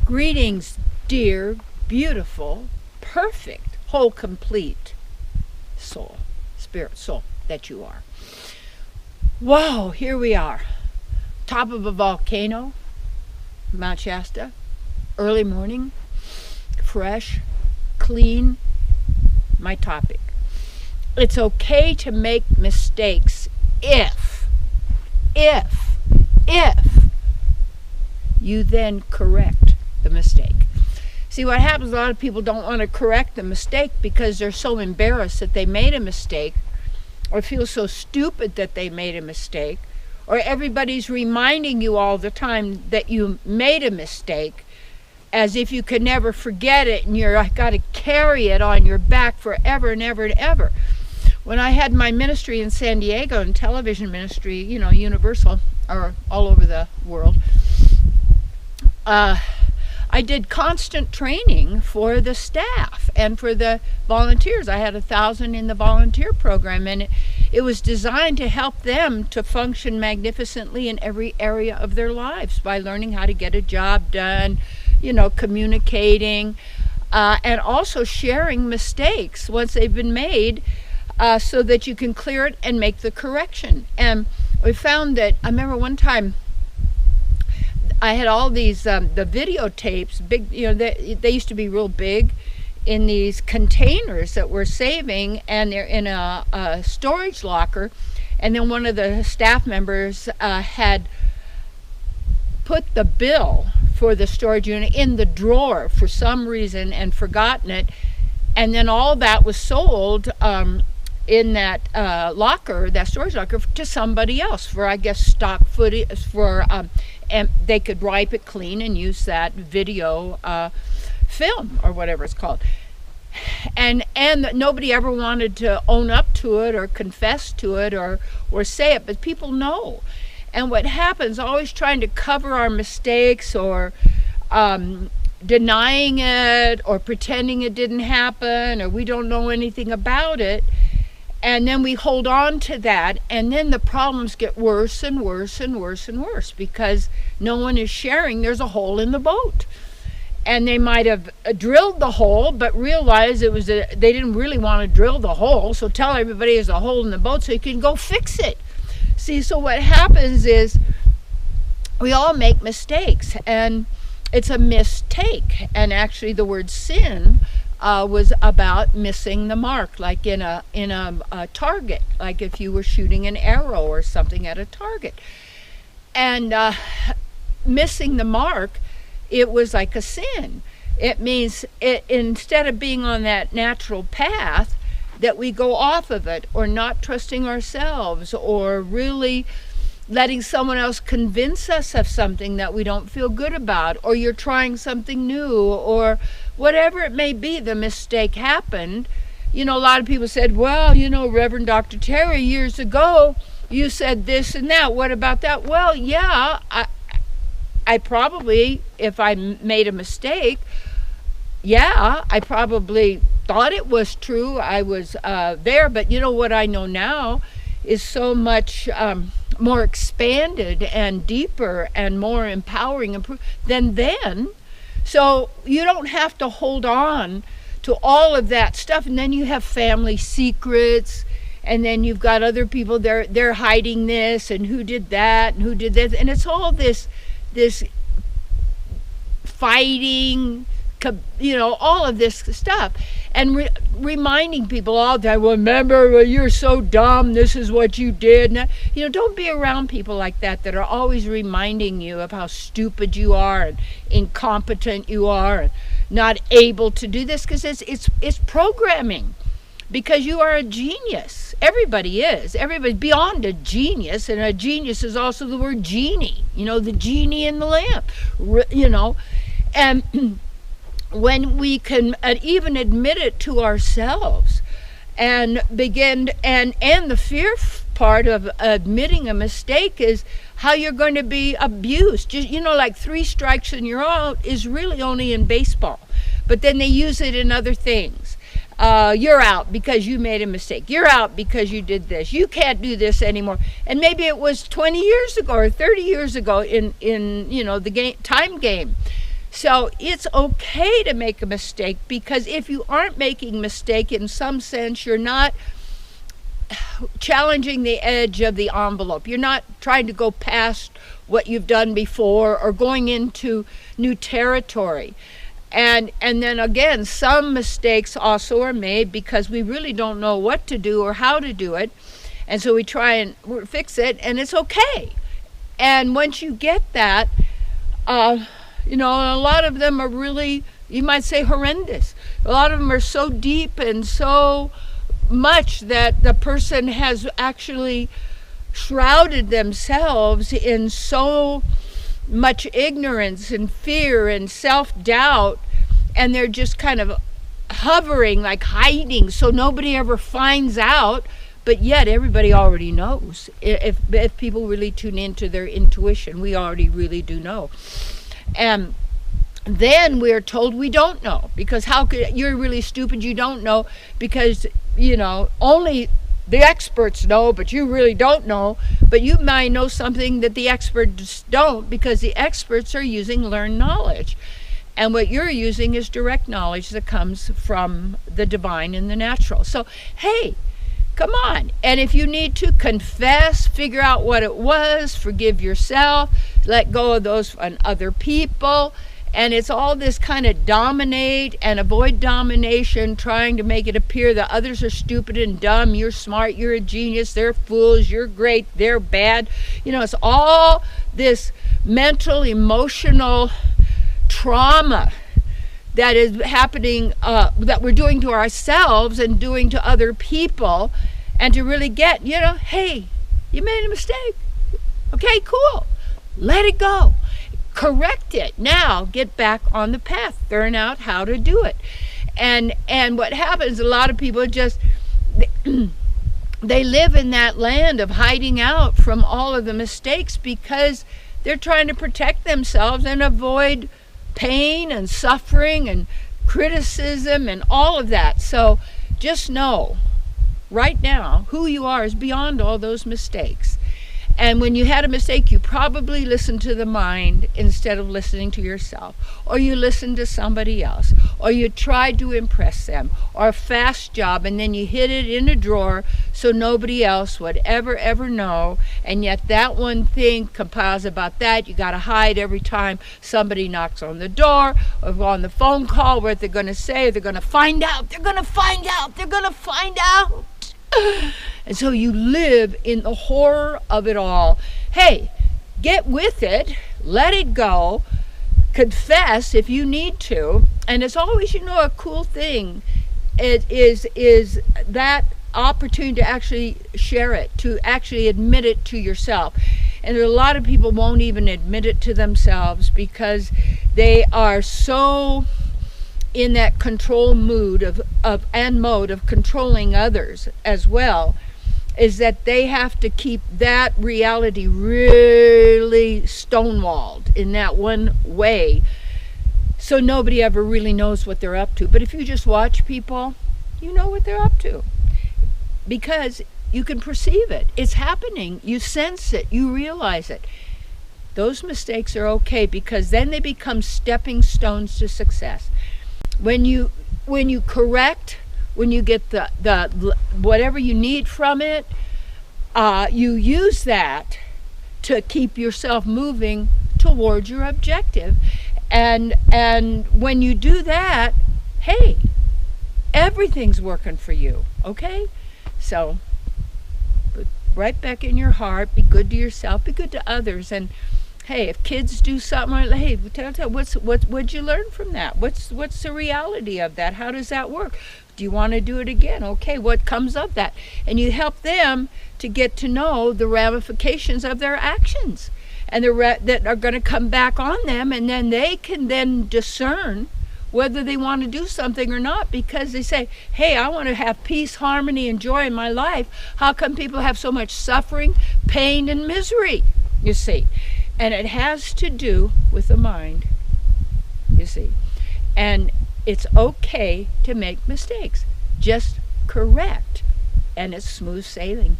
Greetings, dear, beautiful, perfect, whole, complete soul, spirit, soul that you are. Wow, here we are. Top of a volcano, Mount Shasta, early morning, fresh, clean. My topic. It's okay to make mistakes if you then correct the mistake. See, what happens, a lot of people don't want to correct the mistake because they're so embarrassed that they made a mistake, or feel so stupid that they made a mistake, or everybody's reminding you all the time that you made a mistake, as if you could never forget it, and you're got to carry it on your back forever and ever and ever. When I had my ministry in San Diego, and television ministry, universal, or all over the world, I did constant training for the staff and for the volunteers. I had 1,000 in the volunteer program, and it was designed to help them to function magnificently in every area of their lives by learning how to get a job done, communicating, and also sharing mistakes once they've been made, so that you can clear it and make the correction. And we found that, I remember one time, I had all these, the videotapes, big, they used to be real big in these containers that we're saving, and they're in a storage locker. And then one of the staff members had put the bill for the storage unit in the drawer for some reason and forgotten it. And then all that was sold in that locker, that storage locker, to somebody else for, I guess, stock footage, for and they could wipe it clean and use that video film or whatever it's called. And nobody ever wanted to own up to it or confess to it or say it, but people know. And what happens, always trying to cover our mistakes, or denying it, or pretending it didn't happen, or we don't know anything about it. And then we hold on to that, and then the problems get worse and worse and worse and worse because no one is sharing. There's a hole in the boat. And they might have drilled the hole, but realized they didn't really want to drill the hole, so tell everybody there's a hole in the boat so you can go fix it. See, so what happens is we all make mistakes, and it's a mistake. And actually the word sin was about missing the mark, like in a target, like if you were shooting an arrow or something at a target. And missing the mark, it was like a sin. It means instead of being on that natural path, that we go off of it, or not trusting ourselves, or really letting someone else convince us of something that we don't feel good about, or you're trying something new, or whatever it may be. The mistake happened. A lot of people said, well, Reverend Dr. Terry, years ago, you said this and that. What about that? Well, yeah, I probably, if I made a mistake, yeah, I probably thought it was true. I was there, but what I know now is so much more expanded and deeper and more empowering than then. So you don't have to hold on to all of that stuff. And then you have family secrets, and then you've got other people, they're hiding this, and who did that, and who did this. And it's all this fighting, all of this stuff. And reminding people all the time, well, remember, you're so dumb, this is what you did. Now, don't be around people like that are always reminding you of how stupid you are and incompetent you are and not able to do this, because it's programming. Because you are a genius. Everybody is. Everybody's beyond a genius, and a genius is also the word genie. The genie in the lamp. And when we can even admit it to ourselves and begin, and the fear part of admitting a mistake is how you're going to be abused. Just, like 3 strikes and you're out is really only in baseball, but then they use it in other things. You're out because you made a mistake. You're out because you did this. You can't do this anymore. And maybe it was 20 years ago or 30 years ago in the time game. So it's okay to make a mistake, because if you aren't making a mistake, in some sense, you're not challenging the edge of the envelope. You're not trying to go past what you've done before or going into new territory. And then again, some mistakes also are made because we really don't know what to do or how to do it. And so we try and fix it, and it's okay. And once you get that, a lot of them are really, you might say, horrendous. A lot of them are so deep and so much that the person has actually shrouded themselves in so much ignorance and fear and self-doubt, and they're just kind of hovering, like hiding, so nobody ever finds out. But yet everybody already knows. If people really tune into their intuition, we already really do know. And then we're told we don't know, because how could, you're really stupid, you don't know, because only the experts know, but you really don't know. But you might know something that the experts don't, because the experts are using learned knowledge, and what you're using is direct knowledge that comes from the divine and the natural. So hey, come on. And if you need to confess, figure out what it was, forgive yourself, let go of those on other people. And it's all this kind of dominate and avoid domination, trying to make it appear that others are stupid and dumb, you're smart, you're a genius, they're fools, you're great, they're bad. It's all this mental, emotional trauma that is happening, that we're doing to ourselves and doing to other people. And to really get, hey, you made a mistake. Okay, cool. Let it go. Correct it. Now get back on the path. Learn out how to do it. And what happens, a lot of people just, they live in that land of hiding out from all of the mistakes, because they're trying to protect themselves and avoid pain and suffering and criticism and all of that. So just know, right now, who you are is beyond all those mistakes. And when you had a mistake, you probably listened to the mind instead of listening to yourself, or you listened to somebody else, or you tried to impress them, or a fast job, and then you hid it in a drawer so nobody else would ever know. And yet that one thing compiles about that. You got to hide every time somebody knocks on the door or on the phone call, what they're going to say. They're going to find out. They're going to find out. They're going to find out. And so you live in the horror of it all. Hey, get with it, let it go, confess if you need to. And it's always, a cool thing. It is that opportunity to actually share it, to actually admit it to yourself. And a lot of people won't even admit it to themselves, because they are so in that control mood of controlling others as well, is that they have to keep that reality really stonewalled in that one way, so nobody ever really knows what they're up to. But if you just watch people, you know what they're up to, because you can perceive it. It's happening. You sense it. You realize it. Those mistakes are okay, because then they become stepping stones to success. When you correct, when you get the whatever you need from it, you use that to keep yourself moving towards your objective. And when you do that, hey, everything's working for you. Okay? So put right back in your heart, be good to yourself, be good to others. And hey, if kids do something, hey, tell what'd you learn from that? What's the reality of that? How does that work? Do you want to do it again? Okay, what comes of that? And you help them to get to know the ramifications of their actions, and that are going to come back on them, and then they can then discern whether they want to do something or not, because they say, hey, I want to have peace, harmony, and joy in my life. How come people have so much suffering, pain, and misery? You see. And it has to do with the mind, you see. And it's okay to make mistakes. Just correct, and it's smooth sailing.